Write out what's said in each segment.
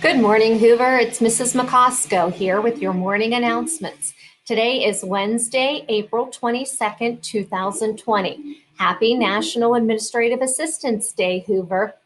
Good morning, Hoover. It's Mrs. McCosco here with your morning announcements. Today is Wednesday, April 22nd, 2020. Happy National Administrative Assistance Day, Hoover.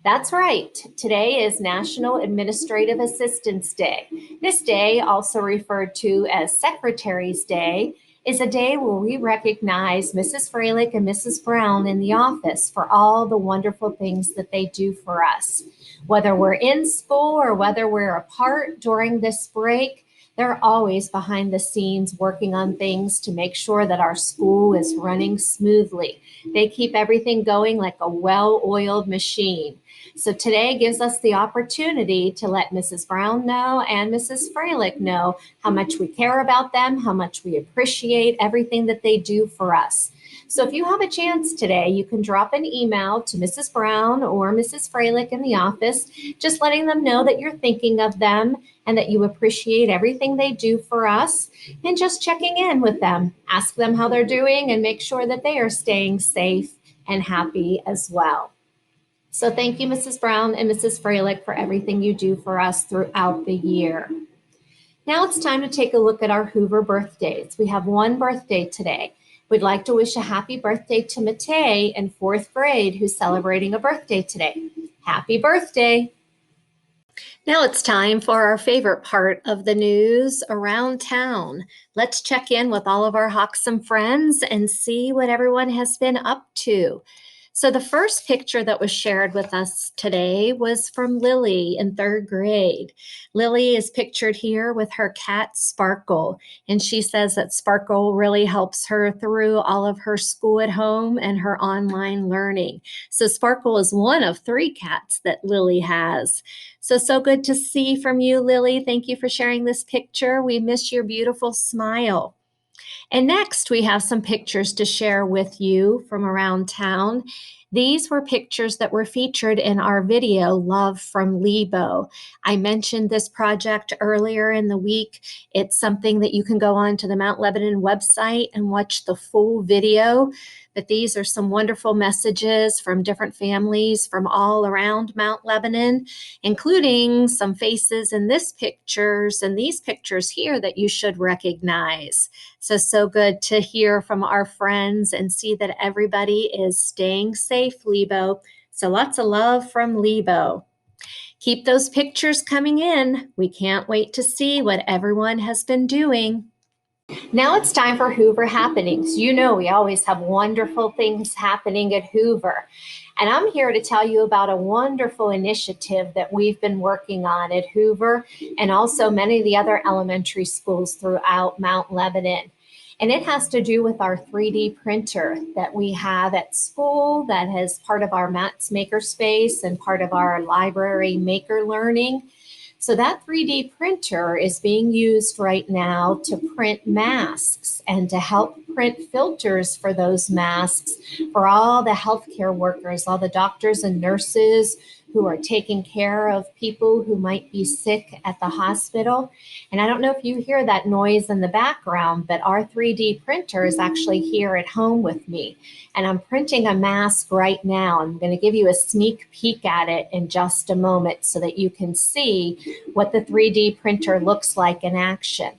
That's right. Today is National Administrative Assistance Day. This day, also referred to as Secretary's Day, is a day where we recognize Mrs. Freilich and Mrs. Brown in the office for all the wonderful things that they do for us. Whether we're in school or whether we're apart during this break, they're always behind the scenes working on things to make sure that our school is running smoothly. They keep everything going like a well-oiled machine. So today gives us the opportunity to let Mrs. Brown know and Mrs. Freilich know how much we care about them, how much we appreciate everything that they do for us. So if you have a chance today, you can drop an email to Mrs. Brown or Mrs. Freilich in the office, just letting them know that you're thinking of them and that you appreciate everything they do for us, and just checking in with them. Ask them how they're doing and make sure that they are staying safe and happy as well. So thank you, Mrs. Brown and Mrs. Freilich, for everything you do for us throughout the year. Now it's time to take a look at our Hoover birthdays. We have one birthday today. We'd like to wish a happy birthday to Matei in fourth grade, who's celebrating a birthday today. Happy birthday. Now it's time for our favorite part of the news around town. Let's check in with all of our Hoxham friends and see what everyone has been up to. So the first picture that was shared with us today was from Lily in third grade. Lily is pictured here with her cat Sparkle, and she says that Sparkle really helps her through all of her school at home and her online learning. So Sparkle is one of 3 cats that Lily has. So good to see from you, Lily. Thank you for sharing this picture. We miss your beautiful smile. And next, we have some pictures to share with you from around town. These were pictures that were featured in our video, Love from Lebo. I mentioned this project earlier in the week. It's something that you can go on to the Mount Lebanon website and watch the full video. But these are some wonderful messages from different families from all around Mount Lebanon, including some faces in these pictures here that you should recognize. So good to hear from our friends and see that everybody is staying safe, Lebo. So lots of love from Lebo. Keep those pictures coming in. We can't wait to see what everyone has been doing. Now it's time for Hoover happenings. You know we always have wonderful things happening at Hoover. And I'm here to tell you about a wonderful initiative that we've been working on at Hoover and also many of the other elementary schools throughout Mount Lebanon. And it has to do with our 3D printer that we have at school that is part of our Matt's Makerspace and part of our library maker learning. So that 3D printer is being used right now to print masks and to help print filters for those masks for all the healthcare workers, all the doctors and nurses who are taking care of people who might be sick at the hospital. And I don't know if you hear that noise in the background, but our 3D printer is actually here at home with me. And I'm printing a mask right now. I'm going to give you a sneak peek at it in just a moment so that you can see what the 3D printer looks like in action.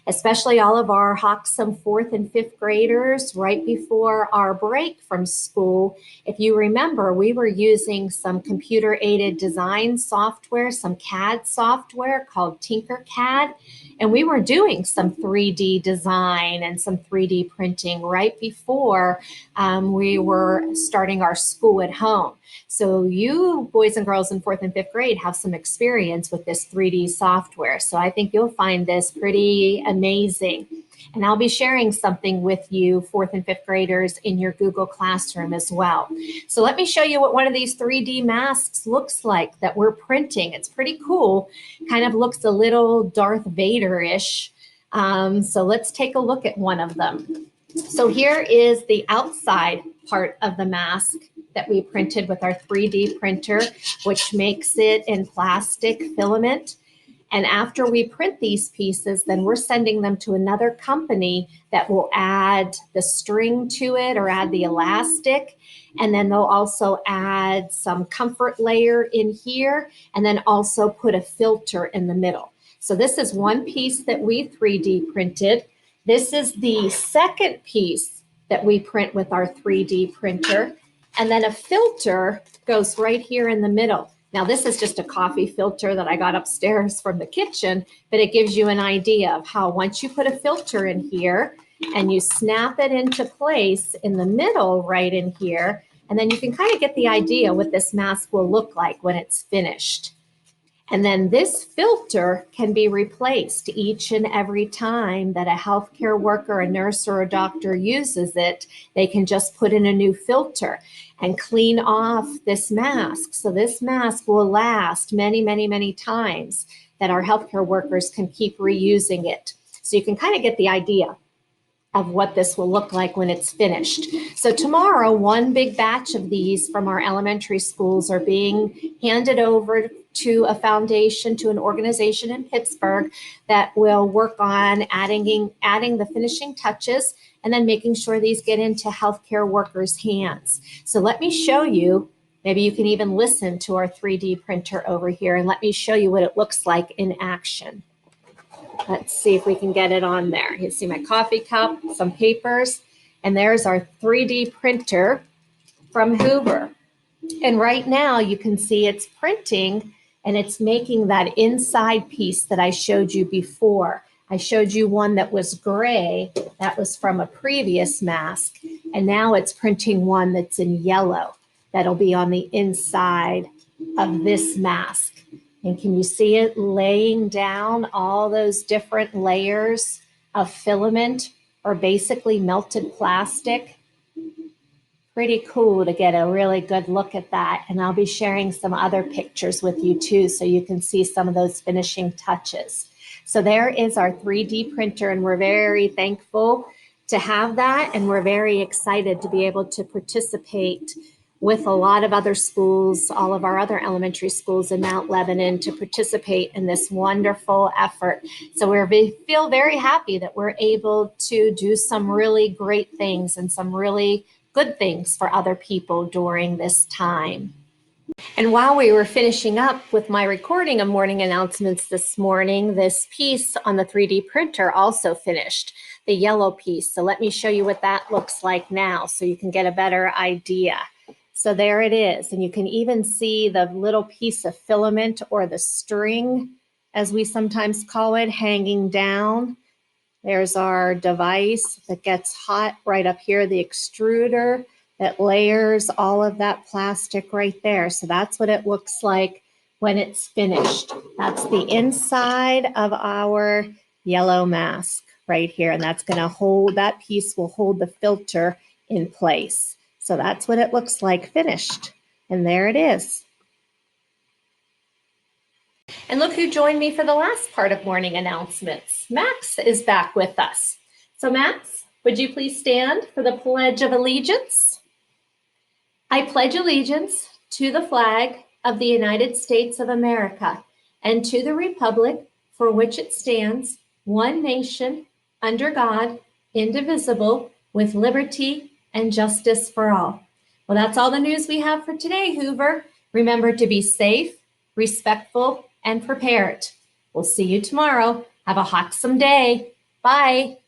Especially all of our Hoxham 4th and 5th graders right before our break from school. If you remember, we were using some computer-aided design software, some CAD software called Tinkercad, and we were doing some 3D design and some 3D printing right before we were starting our school at home. So you boys and girls in 4th and 5th grade have some experience with this 3D software. So I think you'll find this pretty amazing. And I'll be sharing something with you 4th and 5th graders in your Google Classroom as well. So let me show you what one of these 3D masks looks like that we're printing. It's pretty cool. Kind of looks a little Darth Vader-ish. So let's take a look at one of them. So here is the outside part of the mask that we printed with our 3D printer, which makes it in plastic filament. And after we print these pieces, then we're sending them to another company that will add the string to it or add the elastic. And then they'll also add some comfort layer in here and then also put a filter in the middle. So this is one piece that we 3D printed. This is the second piece that we print with our 3D printer. And then a filter goes right here in the middle. Now, this is just a coffee filter that I got upstairs from the kitchen, but it gives you an idea of how once you put a filter in here and you snap it into place in the middle right in here, and then you can kind of get the idea what this mask will look like when it's finished. And then this filter can be replaced each and every time that a healthcare worker, a nurse, or a doctor uses it. They can just put in a new filter and clean off this mask. So this mask will last many, many, many times that our healthcare workers can keep reusing it. So you can kind of get the idea of what this will look like when it's finished. So tomorrow, one big batch of these from our elementary schools are being handed over to a foundation, to an organization in Pittsburgh that will work on adding the finishing touches and then making sure these get into healthcare workers' hands. So let me show you, maybe you can even listen to our 3D printer over here, and let me show you what it looks like in action. Let's see if we can get it on there. You see my coffee cup, some papers, and there's our 3D printer from Hoover. And right now you can see it's printing and it's making that inside piece that I showed you before. I showed you one that was gray, that was from a previous mask, and now it's printing one that's in yellow that'll be on the inside of this mask. And can you see it laying down all those different layers of filament or basically melted plastic? Pretty cool to get a really good look at that. And I'll be sharing some other pictures with you too, so you can see some of those finishing touches. So there is our 3D printer, and we're very thankful to have that. And we're very excited to be able to participate with a lot of other schools, all of our other elementary schools in Mount Lebanon, to participate in this wonderful effort. So we feel very happy that we're able to do some really great things and some really good things for other people during this time. And while we were finishing up with my recording of morning announcements this morning, this piece on the 3D printer also finished, the yellow piece. So let me show you what that looks like now so you can get a better idea. So there it is. And you can even see the little piece of filament, or the string, as we sometimes call it, hanging down. There's our device that gets hot right up here, the extruder that layers all of that plastic right there. So that's what it looks like when it's finished. That's the inside of our yellow mask right here. And that's going to hold, that piece will hold the filter in place. So that's what it looks like finished. And there it is. And look who joined me for the last part of morning announcements. Max is back with us. So Max, would you please stand for the Pledge of Allegiance? I pledge allegiance to the flag of the United States of America and to the republic for which it stands, one nation, under God, indivisible, with liberty and justice for all. Well, that's all the news we have for today, Hoover. Remember to be safe, respectful, and prepared. We'll see you tomorrow. Have a hawksome day. Bye.